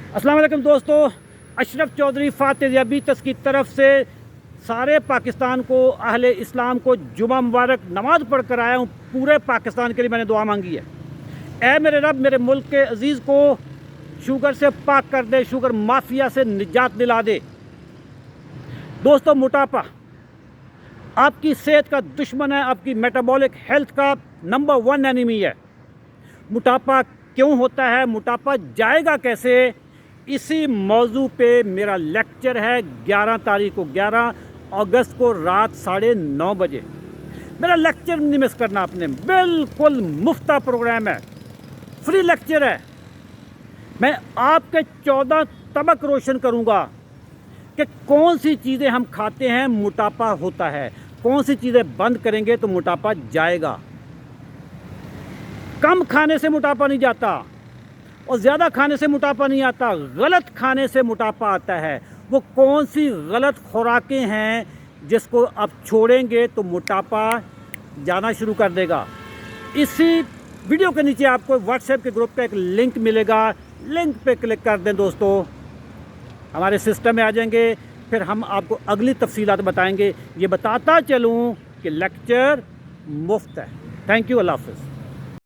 अस्सलाम वालेकुम दोस्तों, अशरफ चौधरी फातिह ज़ियाबीतस की तरफ से सारे पाकिस्तान को, अहले इस्लाम को जुमा मुबारक। नमाज़ पढ़ कर आया हूँ, पूरे पाकिस्तान के लिए मैंने दुआ मांगी है। ऐ मेरे रब, मेरे मुल्क के अज़ीज़ को शुगर से पाक कर दे, शुगर माफिया से निजात दिला दे। दोस्तों, मोटापा आपकी सेहत का दुश्मन है, आपकी मेटाबॉलिक हेल्थ का नंबर 1 एनिमी है। मोटापा क्यों होता है, मोटापा जाएगा कैसे, इसी मौजू पे मेरा लेक्चर है 11 तारीख को, 11 अगस्त को रात 9:30 बजे। मेरा लेक्चर नहीं मिस करना आपने, बिल्कुल मुफ्त प्रोग्राम है, फ्री लेक्चर है। मैं आपके 14 तबक रोशन करूंगा कि कौन सी चीज़ें हम खाते हैं मोटापा होता है, कौन सी चीज़ें बंद करेंगे तो मोटापा जाएगा। कम खाने से मोटापा नहीं जाता और ज़्यादा खाने से मोटापा नहीं आता, गलत खाने से मोटापा आता है। वो कौन सी गलत खुराकें हैं जिसको आप छोड़ेंगे तो मोटापा जाना शुरू कर देगा। इसी वीडियो के नीचे आपको व्हाट्सएप के ग्रुप का एक लिंक मिलेगा, लिंक पे क्लिक कर दें दोस्तों, हमारे सिस्टम में आ जाएंगे। फिर हम आपको अगली तफसीलात बताएंगे। ये बताता चलूँ कि लेक्चर मुफ्त है। थैंक यू, अल्लाह हाफ़िज़।